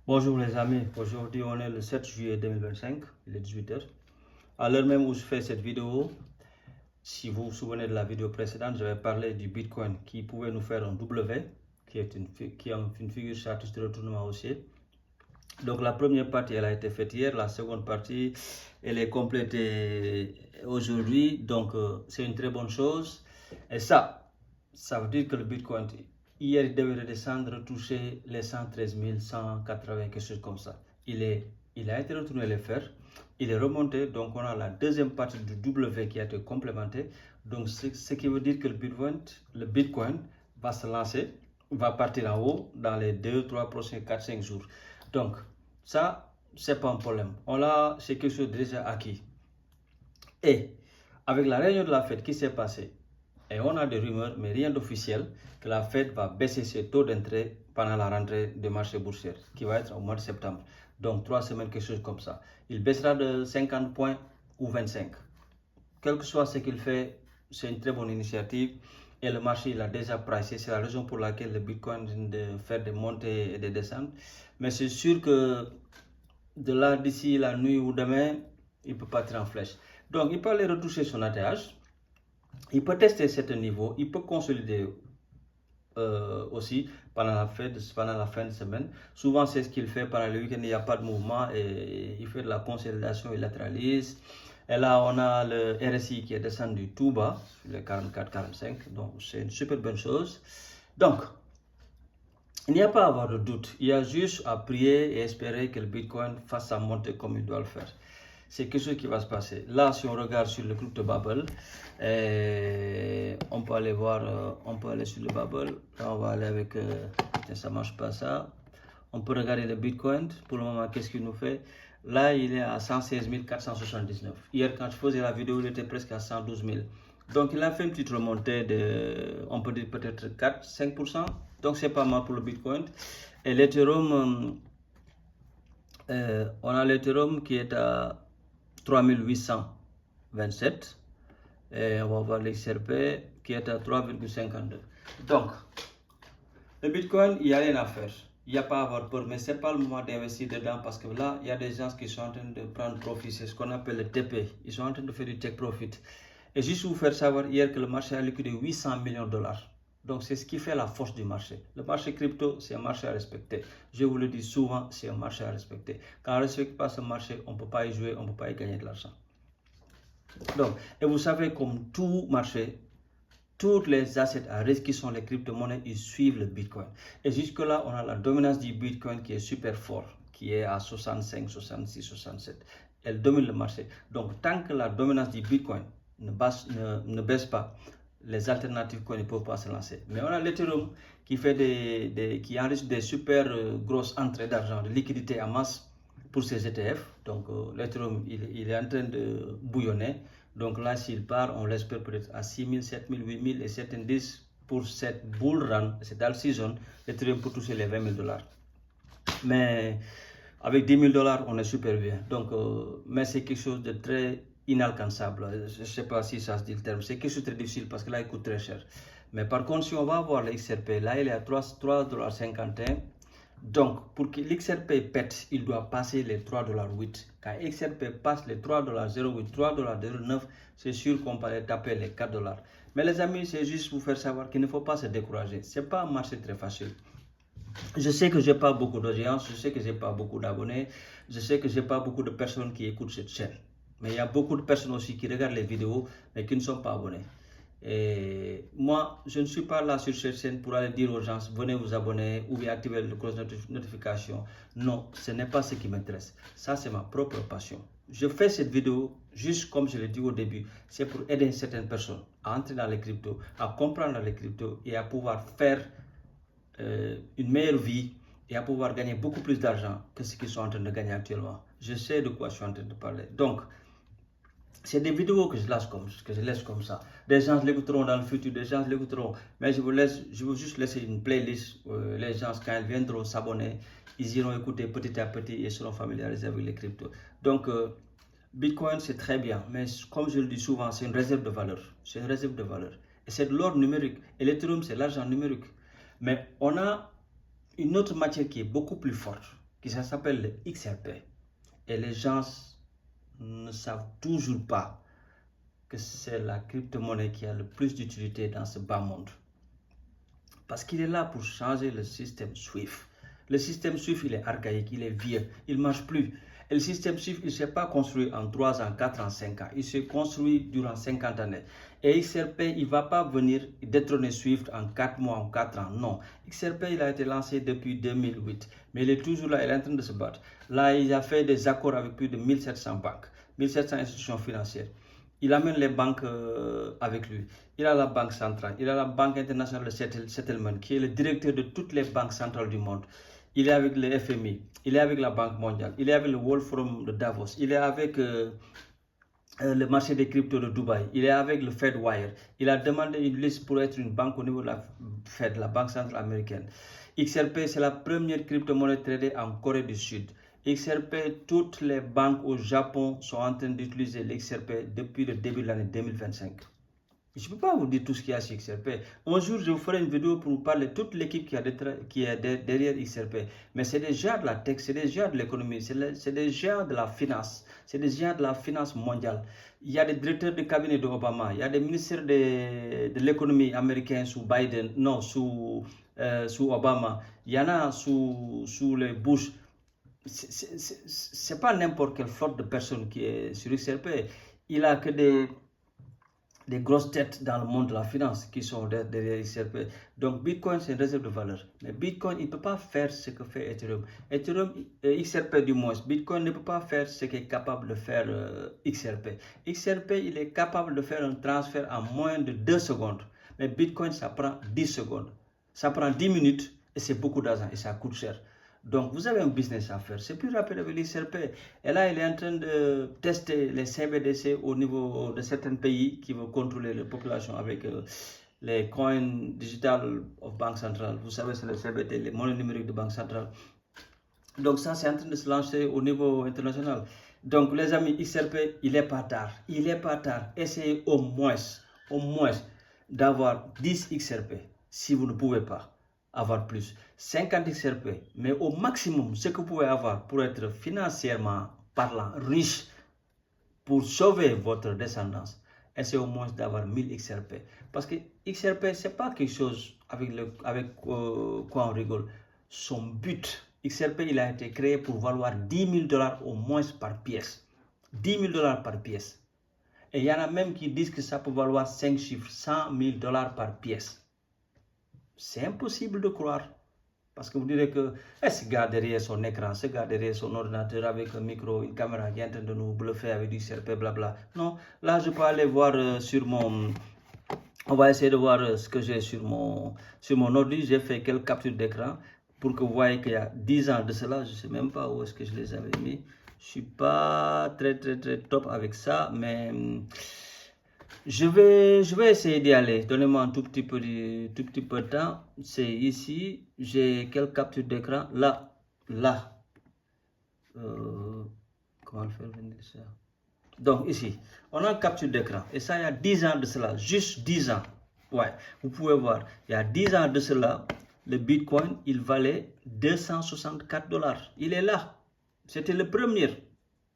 Bonjour les amis, aujourd'hui on est le 7 juillet 2025, il est 18h. À l'heure même où je fais cette vidéo, si vous vous souvenez de la vidéo précédente, j'avais parlé du Bitcoin qui pouvait nous faire un W, qui est une figure chartiste de retournement haussier. Donc la première partie elle a été faite hier, la seconde partie elle est complétée aujourd'hui, donc c'est une très bonne chose. Et ça veut dire que le Bitcoin, hier il devait redescendre, retoucher les 113 180, quelque chose comme ça. Il a été retourné les faire, il est remonté, donc on a la deuxième partie du W qui a été complémentée. Donc ce qui veut dire que le Bitcoin va se lancer, va partir en haut dans les 2, 3 prochains 4, 5 jours. Donc, ça, c'est pas un problème. C'est quelque chose de déjà acquis. Et avec la réunion de la Fed qui s'est passée, et on a des rumeurs, mais rien d'officiel, que la Fed va baisser ses taux d'entrée pendant la rentrée du marché boursier, qui va être au mois de septembre. Donc, 3 semaines, quelque chose comme ça. Il baissera de 50 points ou 25. Quel que soit ce qu'il fait, c'est une très bonne initiative. Et le marché il a déjà pricé. C'est la raison pour laquelle le Bitcoin vient de faire des montées et des descentes. Mais c'est sûr que de là, d'ici la nuit ou demain, il peut partir en flèche. Donc, il peut aller retoucher son ATH. Il peut tester certains niveaux. Il peut consolider aussi pendant la fin de semaine. Souvent, c'est ce qu'il fait pendant le week-end. Il n'y a pas de mouvement et il fait de la consolidation, il latéralise. Et là, on a le RSI qui est descendu tout bas, sur les 44-45. Donc, c'est une super bonne chose. Donc, il n'y a pas à avoir de doute. Il y a juste à prier et espérer que le Bitcoin fasse sa montée comme il doit le faire. C'est quelque chose qui va se passer. Là, si on regarde sur le crypto bubble, on peut aller voir, on peut aller sur le bubble. Là, on va aller avec, ça marche pas ça. On peut regarder le Bitcoin. Pour le moment, qu'est-ce qu'il nous fait? Là, il est à 116 479. Hier, quand je faisais la vidéo, il était presque à 112 000. Donc, il a fait une petite remontée de, on peut dire peut-être 4-5%. Donc, c'est pas mal pour le Bitcoin. Et l'Ethereum, on a l'Ethereum qui est à 3827. Et on va voir l'XRP qui est à 3,52. Donc, le Bitcoin, il n'y a rien à faire. Il n'y a pas à avoir peur, mais ce n'est pas le moment d'investir dedans parce que là, il y a des gens qui sont en train de prendre profit. C'est ce qu'on appelle le TP. Ils sont en train de faire du take profit. Et juste vous faire savoir hier que le marché a liquidé 800 millions de dollars. Donc, c'est ce qui fait la force du marché. Le marché crypto, c'est un marché à respecter. Je vous le dis souvent, c'est un marché à respecter. Quand on ne respecte pas ce marché, on ne peut pas y jouer, on ne peut pas y gagner de l'argent. Donc, et vous savez, comme tout marché, toutes les assets à risque qui sont les crypto-monnaies, ils suivent le Bitcoin. Et jusque-là, on a la dominance du Bitcoin qui est super fort, qui est à 65, 66, 67. Elle domine le marché. Donc, tant que la dominance du Bitcoin ne baisse pas, les alternatives ne peuvent pas se lancer. Mais on a l'Ethereum qui qui enregistre des super grosses entrées d'argent, de liquidité en masse pour ses ETF. Donc, l'Ethereum, il est en train de bouillonner. Donc là, s'il part, on l'espère peut-être à 6 000, 7 000, 8 000 et certains disent pour cette bull run, cette all season, l'Ethereum peut toucher les 20 000 dollars. Mais avec 10 000 dollars, on est super bien. Donc, mais c'est quelque chose de très inalcançable. Je ne sais pas si ça se dit le terme. C'est quelque chose de très difficile parce que là, il coûte très cher. Mais par contre, si on va voir le XRP, là, il est à 3,51 $. Donc, pour que l'XRP pète, il doit passer les 3,08 $. Quand XRP passe les 3,08 $, 3,09 $, c'est sûr qu'on peut aller taper les 4 $. Mais les amis, c'est juste pour faire savoir qu'il ne faut pas se décourager. Ce n'est pas un marché très facile. Je sais que je n'ai pas beaucoup d'audience, je sais que je n'ai pas beaucoup d'abonnés, je sais que je n'ai pas beaucoup de personnes qui écoutent cette chaîne. Mais il y a beaucoup de personnes aussi qui regardent les vidéos, mais qui ne sont pas abonnés. Et moi, je ne suis pas là sur cette chaîne pour aller dire aux gens, venez vous abonner ou bien activer le cloche de notification. Non, ce n'est pas ce qui m'intéresse. Ça, c'est ma propre passion. Je fais cette vidéo, juste comme je l'ai dit au début, c'est pour aider certaines personnes à entrer dans les cryptos, à comprendre les cryptos et à pouvoir faire une meilleure vie et à pouvoir gagner beaucoup plus d'argent que ce qu'ils sont en train de gagner actuellement. Je sais de quoi je suis en train de parler. Donc, c'est des vidéos que je laisse comme ça. Des gens l'écouteront dans le futur, des gens l'écouteront. Mais je veux juste laisser une playlist. Les gens, quand ils viendront s'abonner, ils iront écouter petit à petit et seront familiarisés avec les cryptos. Donc, Bitcoin, c'est très bien. Mais comme je le dis souvent, c'est une réserve de valeur. C'est une réserve de valeur. Et c'est de l'or numérique. Et l'Ethereum, c'est l'argent numérique. Mais on a une autre matière qui est beaucoup plus forte. qui ça s'appelle le XRP. Et les gens ne savent toujours pas que c'est la crypto-monnaie qui a le plus d'utilité dans ce bas monde. Parce qu'il est là pour changer le système SWIFT. Le système SWIFT, il est archaïque, il est vieux, il ne marche plus. Et le système SWIFT, il ne s'est pas construit en 3 ans, 4 ans, 5 ans. Il s'est construit durant 50 années. Et XRP, il ne va pas venir détrôner SWIFT en 4 mois ou 4 ans. Non. XRP, il a été lancé depuis 2008. Mais il est toujours là, il est en train de se battre. Là, il a fait des accords avec plus de 1700 banques, 1700 institutions financières. Il amène les banques avec lui. Il a la Banque centrale, il a la Banque internationale de settlement, qui est le directeur de toutes les banques centrales du monde. Il est avec le FMI, il est avec la Banque mondiale, il est avec le World Forum de Davos, il est avec le marché des cryptos de Dubaï, il est avec le FedWire. Il a demandé une liste pour être une banque au niveau de la Fed, la Banque centrale américaine. XRP, c'est la première crypto-monnaie tradée en Corée du Sud. XRP, toutes les banques au Japon sont en train d'utiliser l'XRP depuis le début de l'année 2025. Je ne peux pas vous dire tout ce qu'il y a sur XRP. Un jour, je vous ferai une vidéo pour vous parler de toute l'équipe qui est derrière XRP. Mais c'est des gens de la tech, c'est des gens de l'économie, c'est des gens de la finance, c'est des gens de la finance mondiale. Il y a des directeurs de cabinet d'Obama, il y a des ministres de l'économie américain sous Biden, non, sous Obama. Il y en a sous les Bush. C'est pas n'importe quelle flotte de personnes qui est sur XRP. Il a que des grosses têtes dans le monde de la finance qui sont derrière XRP. Donc Bitcoin, c'est une réserve de valeur. Mais Bitcoin, il ne peut pas faire ce que fait Ethereum. XRP du moins, Bitcoin ne peut pas faire ce qu'est capable de faire XRP. XRP, il est capable de faire un transfert en moins de 2 secondes. Mais Bitcoin, ça prend 10 secondes. Ça prend 10 minutes et c'est beaucoup d'argent et ça coûte cher. Donc, vous avez un business à faire. C'est plus rapide avec l'XRP. Et là, il est en train de tester les CBDC au niveau de certains pays qui veulent contrôler la population avec les coins digital of Banque centrale. Vous savez, c'est les CBT, les monnaies numériques de Banque centrale. Donc, ça, c'est en train de se lancer au niveau international. Donc, les amis, XRP, il n'est pas tard. Il n'est pas tard. Essayez au moins d'avoir 10 XRP si vous ne pouvez pas avoir plus. 50 XRP, mais au maximum, ce que vous pouvez avoir pour être financièrement parlant riche, pour sauver votre descendance, essayez au moins d'avoir 1000 XRP. Parce que XRP, ce n'est pas quelque chose avec quoi on rigole. Son but, XRP, il a été créé pour valoir $10 000 au moins par pièce. $10 000 par pièce. Et il y en a même qui disent que ça peut valoir 5 chiffres, $100 000 par pièce. C'est impossible de croire. Parce que vous direz que ce gars derrière son écran, ce gars derrière son ordinateur avec un micro, une caméra qui est en train de nous bluffer avec du XRP, blabla. Non, là je peux aller voir sur mon... On va essayer de voir ce que j'ai sur mon ordi. J'ai fait quelques captures d'écran pour que vous voyez qu'il y a 10 ans de cela. Je ne sais même pas où est-ce que je les avais mis. Je ne suis pas très top avec ça, mais... Je vais essayer d'y aller. Donnez-moi un tout petit peu de temps. C'est ici. J'ai quelques captures d'écran. Là. Comment le faire venir ça? Donc ici, on a une capture d'écran. Et ça, il y a 10 ans de cela. Juste 10 ans. Ouais, vous pouvez voir. Il y a 10 ans de cela, le Bitcoin, il valait $264. Il est là. C'était le premier.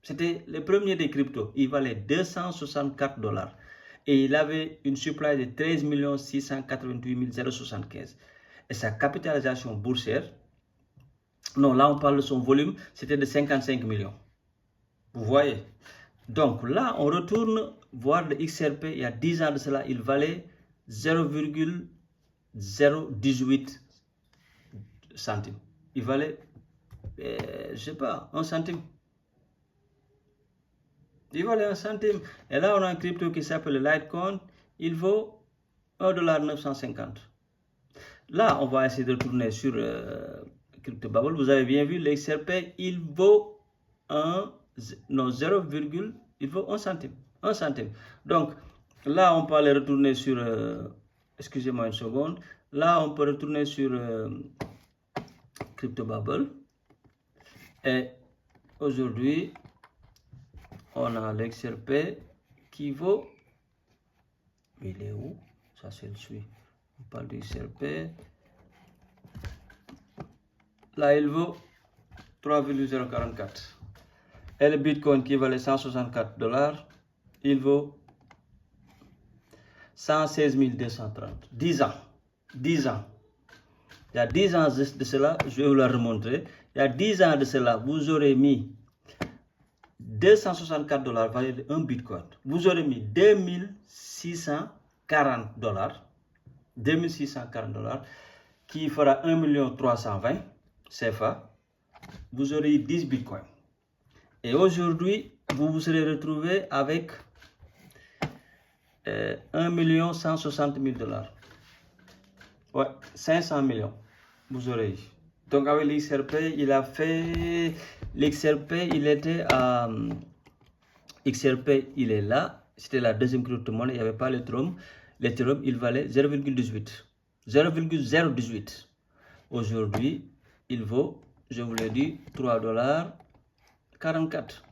C'était le premier des cryptos. Il valait $264. Et il avait une supply de 13 688 075. Et sa capitalisation boursière, non, là on parle de son volume, c'était de 55 millions. Vous voyez? Donc là, on retourne voir le XRP, il y a 10 ans de cela, il valait 0,018 centimes. Il valait, je ne sais pas, 1 centime. Il valait 1 centime. Et là, on a un crypto qui s'appelle Litecoin. Il vaut $1,950. Là, on va essayer de retourner sur CryptoBubble. Vous avez bien vu, l'XRP, il vaut il vaut 1 centime. 1 centime. Donc, là, on peut aller retourner sur... excusez-moi une seconde. Là, on peut retourner sur CryptoBubble. Et aujourd'hui... on a l'XRP qui vaut, il est où? Ça c'est le suit. On parle du XRP. Là il vaut 3,044. Et le Bitcoin qui valait $164, il vaut 116 230. 10 ans. 10 ans. Il y a 10 ans de cela, je vais vous la remontrer. Il y a 10 ans de cela, vous aurez mis $264 valait un Bitcoin. Vous aurez mis $2640. $2640 qui fera 1 320 CFA. Vous aurez 10 Bitcoins. Et aujourd'hui, vous vous serez retrouvé avec 1 160 000 $. Ouais, 500 millions. Vous aurez eu. Donc avec l'XRP, il a fait... L'XRP, il était à... XRP, il est là. C'était la deuxième crypto-monnaie. Il n'y avait pas l'Ethereum. L'Ethereum, il valait 0,18. 0,018. Aujourd'hui, il vaut, je vous l'ai dit, $3,44.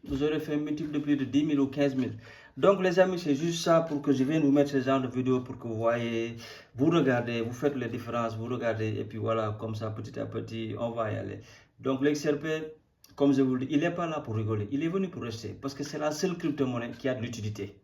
Vous aurez fait un multiple de plus de 10 000 ou 15 000. Donc les amis, c'est juste ça pour que je vienne vous mettre ce genre de vidéo pour que vous voyez, vous regardez, vous faites les différences, vous regardez et puis voilà, comme ça petit à petit, on va y aller. Donc l'XRP, comme je vous le dis, il n'est pas là pour rigoler, il est venu pour rester parce que c'est la seule crypto-monnaie qui a de l'utilité.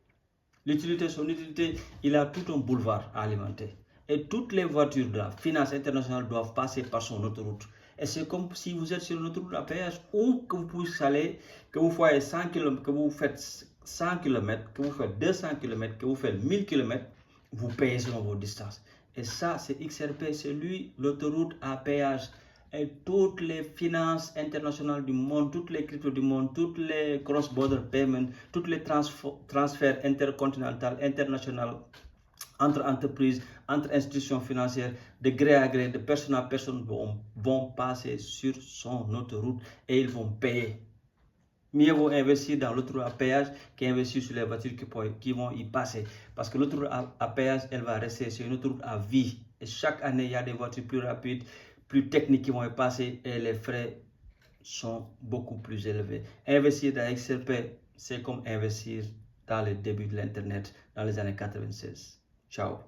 L'utilité, son utilité, il a tout un boulevard à alimenter. Et toutes les voitures de la finance internationale doivent passer par son autoroute. Et c'est comme si vous êtes sur une autoroute à péage où que vous pouvez aller, que vous faites 100 km, que vous faites 100 km, que vous faites 200 km, que vous faites 1000 km, vous payez selon vos distances. Et ça, c'est XRP, c'est lui, l'autoroute à péage. Et toutes les finances internationales du monde, toutes les cryptos du monde, toutes les cross-border payments, toutes les transferts intercontinentaux, internationaux, entre entreprises, entre institutions financières, de gré à gré, de personne à personne vont passer sur son autoroute et ils vont payer. Mieux vaut investir dans l'autoroute à péage qu'investir sur les voitures qui vont y passer. Parce que l'autoroute à péage, elle va rester, c'est une autoroute à vie. Et chaque année, il y a des voitures plus rapides, plus techniques qui vont y passer et les frais sont beaucoup plus élevés. Investir dans XRP, c'est comme investir dans le début de l'Internet dans les années 96. Ciao.